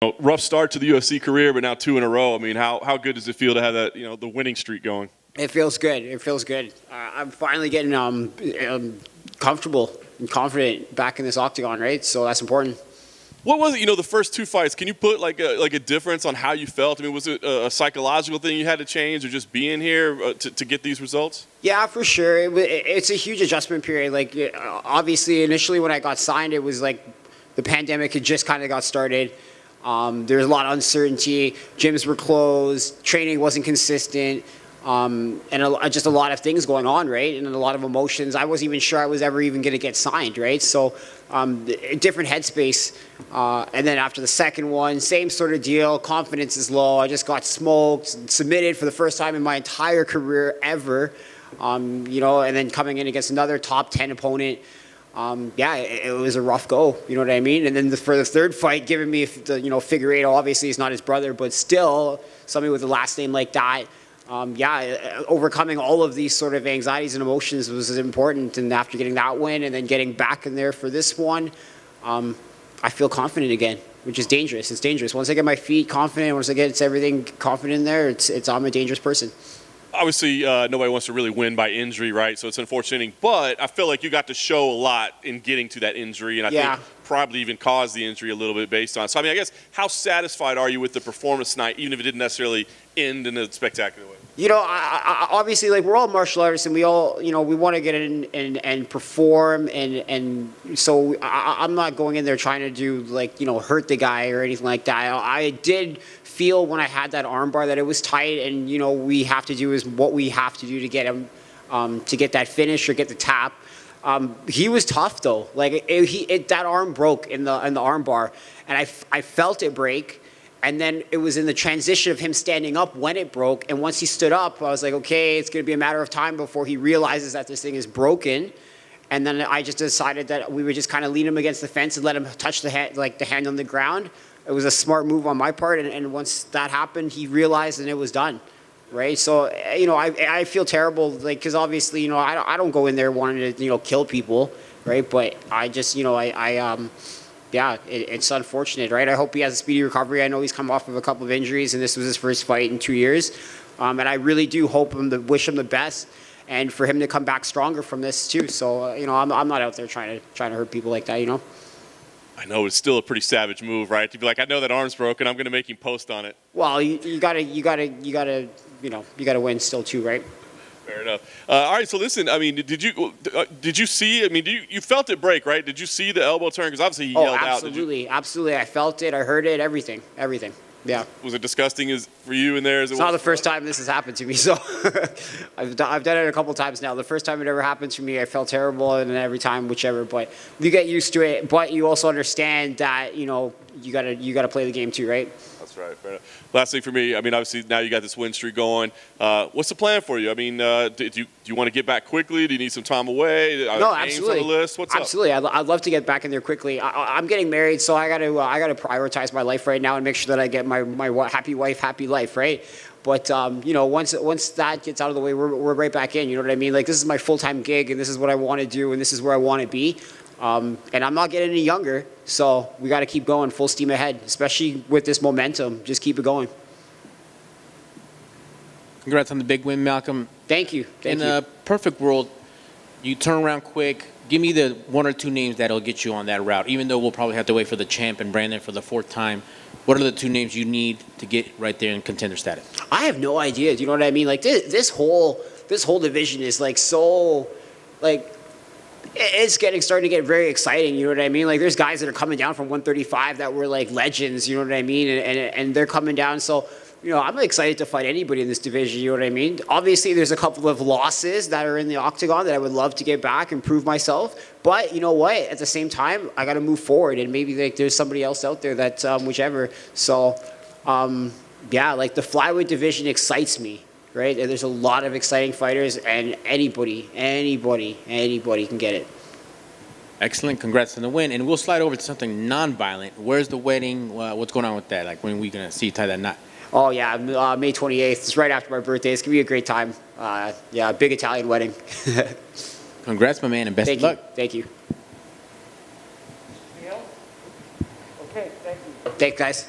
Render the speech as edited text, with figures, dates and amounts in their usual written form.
Rough start to the UFC career, but now 2 in a row. I mean, how good does it feel to have that, the winning streak going? It feels good. It feels good. I'm finally getting comfortable and confident back in this octagon, right? So that's important. What was it, the first 2 fights? Can you put like a difference on how you felt? I mean, was it a psychological thing you had to change, or just being here to get these results? Yeah, for sure. It's a huge adjustment period. Like, obviously, initially when I got signed, it was like the pandemic had just kind of got started. There was a lot of uncertainty. Gyms were closed. Training wasn't consistent. And just a lot of things going on, right? And a lot of emotions. I wasn't even sure I was ever even going to get signed, right? So different headspace. And then after the second one, same sort of deal. Confidence is low. I just got smoked, submitted for the first time in my entire career ever. And then coming in against another top 10 opponent. It was a rough go, you know what I mean? And then for the third fight, giving me, Figueiredo, obviously he's not his brother, but still, somebody with a last name like that, overcoming all of these sort of anxieties and emotions was important. And after getting that win and then getting back in there for this one, I feel confident again, which is dangerous. It's dangerous. Once I get my feet confident, once I get everything confident in there, I'm a dangerous person. Obviously, nobody wants to really win by injury, right? So it's unfortunate. But I feel like you got to show a lot in getting to that injury, and I think probably even caused the injury a little bit based on. So, I mean, I guess, how satisfied are you with the performance tonight, even if it didn't necessarily end in a spectacular way? Obviously, like, we're all martial artists, and we all, we want to get in and perform, and so I'm not going in there trying to do, like, hurt the guy or anything like that. I did feel when I had that armbar that it was tight, and we have to do is what we have to do to get him to get that finish or get the tap. He was tough though. Like that arm broke in the armbar, and I felt it break. And then it was in the transition of him standing up when it broke. And once he stood up, I was like, okay, it's going to be a matter of time before he realizes that this thing is broken. And then I just decided that we would just kind of lean him against the fence and let him touch the hand on the ground. It was a smart move on my part. And once that happened, he realized and it was done. Right. So, I feel terrible, like, because obviously, I don't go in there wanting to, kill people. Right. But I just, it's unfortunate, right? I hope he has a speedy recovery. I know he's come off of a couple of injuries, and this was his first fight in 2 years. And I really do wish him the best, and for him to come back stronger from this too. So, I'm not out there trying to hurt people like that, I know it's still a pretty savage move, right? To be like, I know that arm's broken. I'm going to make him post on it. Well, you gotta win still too, right? Fair enough. All right, so listen, I mean, did you see, I mean, you felt it break, right? Did you see the elbow turn? Because obviously he yelled out. Absolutely. I felt it, I heard it, everything. Yeah. Was it disgusting for you in there? It's not the first time this has happened to me, so I've done it a couple times now. The first time it ever happened to me, I felt terrible, and then every time, whichever. But you get used to it. But you also understand that you gotta play the game too, right? That's right. Fair enough. Last thing for me, I mean, obviously now you got this win streak going. What's the plan for you? I mean, do you want to get back quickly? Do you need some time away? No, absolutely. On the list? What's absolutely. I'd love to get back in there quickly. I'm getting married, so I got to prioritize my life right now and make sure that I get my happy wife, happy life, right? But once that gets out of the way, we're right back in. You know what I mean? Like, this is my full-time gig, and this is what I want to do, and this is where I want to be. And I'm not getting any younger, so we got to keep going full steam ahead, especially with this momentum. Just keep it going. Congrats on the big win, Malcolm. Thank you. In a perfect world, you turn around quick. Give me the 1 or 2 names that'll get you on that route, even though we'll probably have to wait for the champ and Brandon for the 4th time. What are the 2 names you need to get right there in contender status? I have no idea. Do you know what I mean? Like, this whole division is like so, like, it's starting to get very exciting, you know what I mean? Like, there's guys that are coming down from 135 that were like legends, you know what I mean? And they're coming down. So, I'm excited to fight anybody in this division, you know what I mean? Obviously, there's a couple of losses that are in the octagon that I would love to get back and prove myself. But you know what? At the same time, I got to move forward, and maybe there's somebody else out there that whichever. So, like, the flyweight division excites me. Right? And there's a lot of exciting fighters, and anybody can get it. Excellent. Congrats on the win. And we'll slide over to something non-violent. Where's the wedding? What's going on with that? Like, when are we going to see you tie that knot? Oh, yeah, May 28th. It's right after my birthday. It's going to be a great time. Big Italian wedding. Congrats, my man, and best of luck. Thank you. Okay, thank you. Thanks, guys.